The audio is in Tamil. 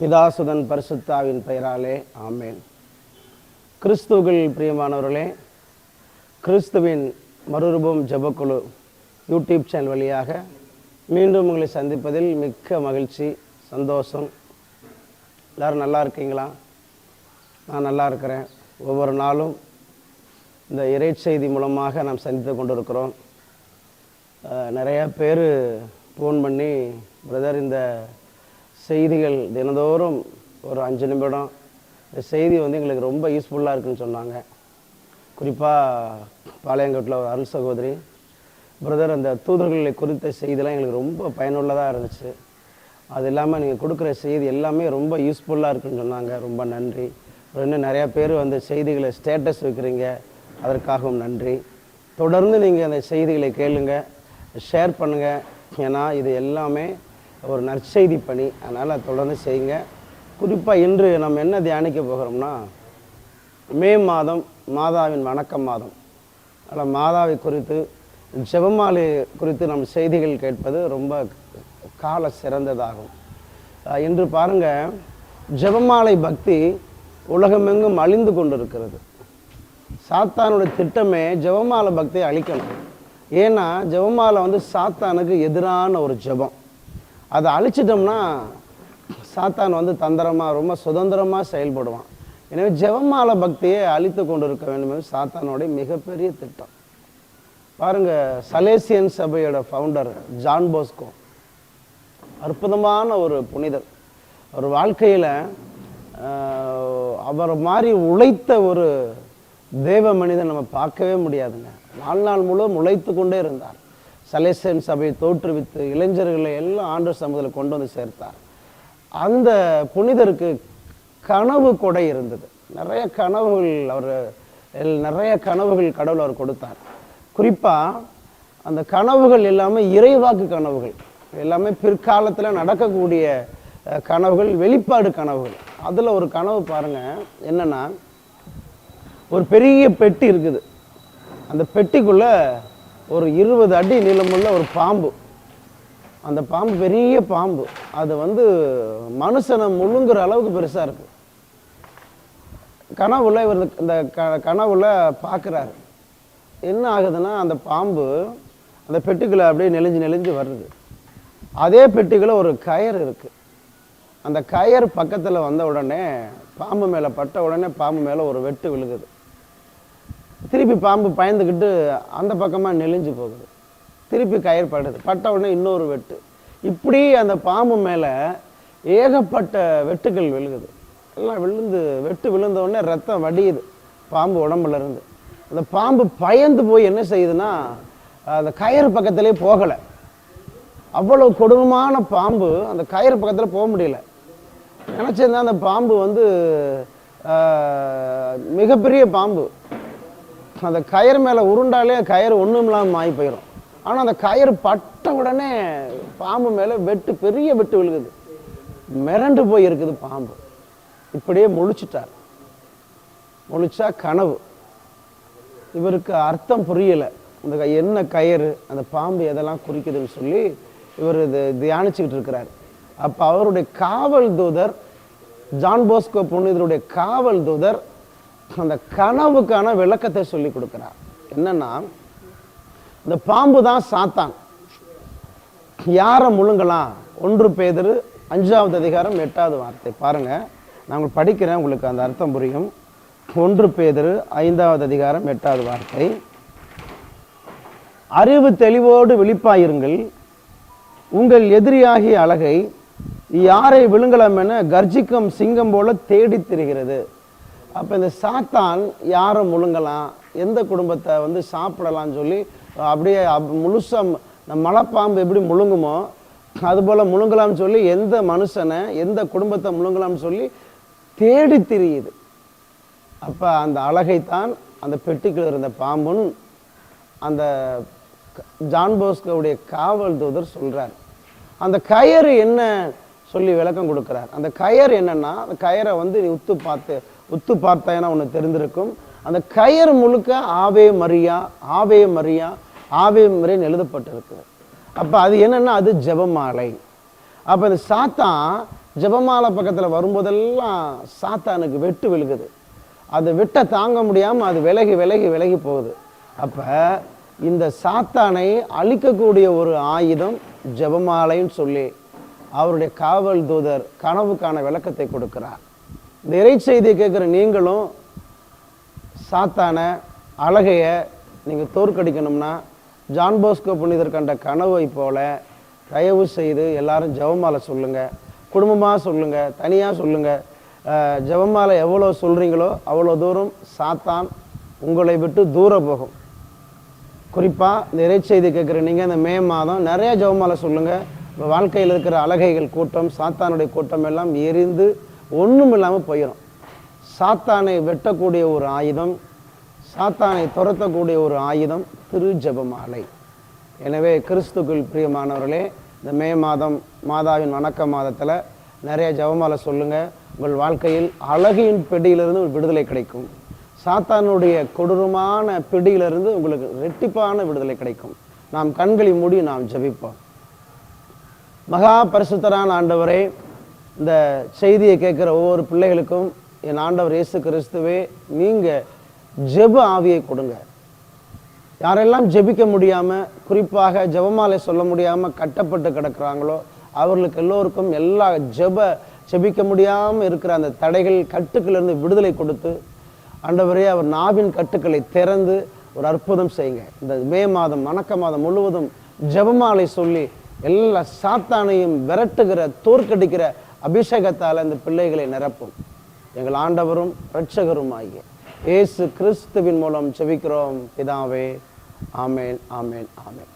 பிதாசுதன் பரிசுத்தாவின் பெயராலே ஆமேன். கிறிஸ்துவில் பிரியமானவர்களே, கிறிஸ்துவின் மறுரூபம் ஜெபக்குழு யூடியூப் சேனல் வழியாக மீண்டும் உங்களை சந்திப்பதில் மிக்க மகிழ்ச்சி, சந்தோஷம். எல்லோரும் நல்லா இருக்கீங்களா? நான் நல்லா இருக்கிறேன். ஒவ்வொரு நாளும் இந்த இறைச்செய்தி மூலமாக நாம் சந்தித்து கொண்டு இருக்கிறோம். நிறைய பேர் ஃபோன் பண்ணி, பிரதர் இந்த செய்திகள் தினந்தோறும் ஒரு 5 நிமிடம் இந்த செய்தி எங்களுக்கு ரொம்ப யூஸ்ஃபுல்லாக இருக்குதுன்னு சொன்னாங்க. குறிப்பாக பாளையங்கோட்டில் ஒரு அருள் சகோதரி, பிரதர் அந்த தூதர்களை குறித்த செய்திலாம் எங்களுக்கு ரொம்ப பயனுள்ளதாக இருந்துச்சு. அது இல்லாமல் நீங்கள் கொடுக்குற செய்தி எல்லாமே ரொம்ப யூஸ்ஃபுல்லாக இருக்குதுன்னு சொன்னாங்க. ரொம்ப நன்றி. இன்னும் நிறையா பேர் செய்திகளை ஸ்டேட்டஸ் வைக்கிறீங்க, அதற்காகவும் நன்றி. தொடர்ந்து நீங்கள் அந்த செய்திகளை கேளுங்க, ஷேர் பண்ணுங்கள். ஏன்னா இது எல்லாமே ஒரு நற்செய்தி பணி, அதனால் தொடர்ந்து செய்யுங்க. குறிப்பாக இன்று நம்ம என்ன தியானிக்க போகிறோம்னா, மே மாதம் மாதாவின் வணக்க மாதம். அதில் மாதாவை குறித்து, ஜெபமாலை குறித்து நம்ம செய்திகள் கேட்பது ரொம்ப கால சிறந்ததாகும். இன்று பாருங்கள், ஜெபமாலை பக்தி உலகமெங்கும் அழிந்து கொண்டு இருக்கிறது. சாத்தானுடைய திட்டமே ஜெபமாலை பக்தியை அழிக்கணும். ஏன்னா ஜெபமாலை சாத்தானுக்கு எதிரான ஒரு ஜெபம். அதை அழிச்சிட்டோம்னா சாத்தான் தந்திரமாக ரொம்ப சுதந்திரமாக செயல்படுவான். எனவே ஜெபமாலை பக்தியை அழித்து கொண்டு இருக்க வேண்டும் என்று சாத்தானுடைய மிகப்பெரிய திட்டம். பாருங்கள், சலேசியன் சபையோட ஃபவுண்டர் ஜான் போஸ்கோ அற்புதமான ஒரு புனிதர். அவர் வாழ்க்கையில் அவர் மாதிரி உழைத்த ஒரு தேவ மனிதன் நம்ம பார்க்கவே முடியாதுங்க. வாழ்நாள் முழுவதும் உழைத்து கொண்டே இருந்தார். சலேசியன் சபையை தோற்றுவித்து இளைஞர்களை எல்லாம் ஆண்டவர் சமூகத்தில் கொண்டு வந்து சேர்த்தார். அந்த புனிதருக்கு கனவு கொடை இருந்தது. நிறைய கனவுகள் கடவுள் அவர் கொடுத்தார். குறிப்பாக அந்த கனவுகள் எல்லாமே இறைவாக்கு கனவுகள், எல்லாமே பிற்காலத்தில் நடக்கக்கூடிய கனவுகள், வெளிப்பாடு கனவுகள். அதில் ஒரு கனவு பாருங்கள், என்னென்னா ஒரு பெரிய பெட்டி இருக்குது. அந்த பெட்டிக்குள்ளே ஒரு 20 அடி நீளமுள்ள ஒரு பாம்பு. அந்த பாம்பு பெரிய பாம்பு. அது மனுஷனை முழுங்குற அளவுக்கு பெருசாக இருக்குது. கனவுல இவர் இந்த கனவுல பார்க்குறாரு. என்ன ஆகுதுன்னா, அந்த பாம்பு அந்த பெட்டிக்குள்ளே அப்படியே நெளிஞ்சு வருது. அதே பெட்டிக்குள்ளே ஒரு கயர் இருக்குது. அந்த கயர் பக்கத்தில் வந்த உடனே, பாம்பு மேலே பட்ட உடனே பாம்பு மேலே ஒரு வெட்டு விழுகுது. திருப்பி பாம்பு பயந்துக்கிட்டு அந்த பக்கமாக நெளிஞ்சு போகுது. திருப்பி கயிறு பட்ட உடனே இன்னொரு வெட்டு. இப்படி அந்த பாம்பு மேலே ஏகப்பட்ட வெட்டுகள் விழுகுது. எல்லாம் வெட்டு விழுந்த உடனே ரத்தம் வடியுது பாம்பு உடம்புல இருந்து. அந்த பாம்பு பயந்து போய் என்ன செய்யுதுன்னா, அந்த கயிறு பக்கத்திலே போகலை. அவ்வளோ கொடூரமான பாம்பு அந்த கயிறு பக்கத்தில் போக முடியல. நினச்சிருந்தா அந்த பாம்பு மிகப்பெரிய பாம்பு. அந்த கயிறு மேலே உருண்டாலே கயிறு ஒன்றும் இல்லாமல் ஆகி போயிடும். ஆனால் அந்த கயிறு பட்ட உடனே பாம்பு மேலே பெரிய வெட்டு விழுகுது. மிரண்டு போய் இருக்குது பாம்பு. இப்படியே முழிச்சிட்டார். முழிச்சா கனவு. இவருக்கு அர்த்தம் புரியலை. அந்த என்ன கயிறு, அந்த பாம்பு எதெல்லாம் குறிக்குதுன்னு சொல்லி இவர் இது தியானிச்சுக்கிட்டு இருக்கிறார். அப்போ அவருடைய காவல் தூதர், ஜான் போஸ்கோ புனிதருடைய காவல் தூதர் அந்த கனவுக்கான விளக்கத்தை சொல்லி கொடுக்கிறார். என்னன்னா, இந்த பாம்பு தான் சாத்தான். யாரை முழுங்கலாம்? 1 பேதுரு 5வது அதிகாரம் 8வது வார்த்தை பாருங்க. நான் உங்களுக்கு படிக்கிறேன், உங்களுக்கு அந்த அர்த்தம் புரியும். 1 பேதுரு 5வது அதிகாரம் 8வது வார்த்தை. அறிவு தெளிவோடு விழிப்பாயிருங்கள். உங்கள் எதிரியாகிய அழகை யாரை விழுங்கலாம் என கர்ஜிக்கும் சிங்கம் போல தேடி திரிகிறது. அப்போ இந்த சாத்தான் யாரை முழுங்கலாம், எந்த குடும்பத்தை சாப்பிடலாம்னு சொல்லி அப்படியே முழுசாக இந்த மலைப்பாம்பு எப்படி முழுங்குமோ அதுபோல் முழுங்கலாம்னு சொல்லி எந்த மனுஷனை, எந்த குடும்பத்தை முழுங்கலாம்னு சொல்லி தேடி திரியுது. அப்போ அந்த அழகைத்தான் அந்த பெட்டிக்குள்ள இருந்த பாம்புன்னு அந்த ஜான் போஸ்கோவுடைய காவல் தூதர் சொல்கிறார். அந்த கயறு என்ன சொல்லி விளக்கம் கொடுக்குறார். அந்த கயர் என்னன்னா, அந்த கயரை நீ உத்து பார்த்தேன்னா ஒன்று தெரிந்திருக்கும். அந்த கயர் முழுக்க ஆவே மரியா, ஆவே மரியா, ஆவே மரியான்னு எழுதப்பட்டிருக்கு. அப்போ அது என்னன்னா, அது ஜெபமாலை. அப்போ இந்த சாத்தான் ஜெபமாலை பக்கத்தில் வரும்போதெல்லாம் சாத்தானுக்கு வெட்டு விழுகுது. அது வெட்ட தாங்க முடியாமல் அது விலகி விலகி விலகி போகுது. அப்போ இந்த சாத்தானை அழிக்கக்கூடிய ஒரு ஆயுதம் ஜெபமாலைன்னு சொல்லி அவருடைய காவல் தூதர் கனவுக்கான விளக்கத்தை கொடுக்கிறார். இந்த இறைச்செய்தியை கேட்குற நீங்களும் சாத்தானை அழகைய நீங்கள் தோற்கடிக்கணும்னா ஜான் போஸ்கோ புனிதர் கண்ட கனவை போல தயவு செய்து எல்லாரும் ஜெபமாலை சொல்லுங்கள், குடும்பமாக சொல்லுங்கள், தனியாக சொல்லுங்கள். ஜெபமாலை எவ்வளோ சொல்கிறீங்களோ அவ்வளோ தூரம் சாத்தான் உங்களை விட்டு தூர போகும். குறிப்பாக இந்த இறைச்செய்தி கேட்குற நீங்கள் இந்த மே மாதம் நிறைய ஜெபமாலை சொல்லுங்கள். இப்போ வாழ்க்கையில் இருக்கிற அழகைகள் கூட்டம், சாத்தானுடைய கூட்டம் எல்லாம் எரிந்து ஒன்றும் இல்லாமல் போயிடும். சாத்தானை வெட்டக்கூடிய ஒரு ஆயுதம், சாத்தானை துரத்தக்கூடிய ஒரு ஆயுதம் திரு ஜெபமாலை. எனவே கிறிஸ்துக்குள் பிரியமானவர்களே, இந்த மே மாதம் மாதாவின் வணக்க மாதத்தில் நிறைய ஜெபமாலை சொல்லுங்கள். உங்கள் வாழ்க்கையில் அழகின் பிடியிலிருந்து ஒரு விடுதலை கிடைக்கும். சாத்தானுடைய கொடூரமான பிடியிலிருந்து உங்களுக்கு ரெட்டிப்பான விடுதலை கிடைக்கும். நாம் கண்களை மூடி நாம் ஜெபிப்போம். மகா பரிசுத்தரான ஆண்டவரே, இந்த செய்தியை கேட்குற ஒவ்வொரு பிள்ளைகளுக்கும் என் ஆண்டவர் இயேசு கிறிஸ்துவே நீங்கள் ஜெப ஆவியை கொடுங்க. யாரெல்லாம் ஜெபிக்க முடியாமல், குறிப்பாக ஜெபமாலை சொல்ல முடியாமல் கட்டப்பட்டு கிடக்கிறாங்களோ அவர்களுக்கு எல்லோருக்கும் எல்லா ஜெபிக்க முடியாமல் இருக்கிற அந்த தடைகள் கட்டுக்களிலிருந்து விடுதலை கொடுத்து ஆண்டவரே அவர் நாவின் கட்டுக்களை திறந்து ஒரு அற்புதம் செய்யுங்க. இந்த மே மாதம் வணக்க மாதம் முழுவதும் ஜெபமாலை சொல்லி எல்லா சாத்தானையும் விரட்டுகிற தோற்கடிக்கிற அபிஷேகத்தால் இந்த பிள்ளைகளை நிரப்பும். எங்கள் ஆண்டவரும் இரட்சகரும் ஆகிய இயேசு கிறிஸ்துவின் மூலம் ஜெபிக்கிறோம் பிதாவே. ஆமேன், ஆமேன், ஆமேன்.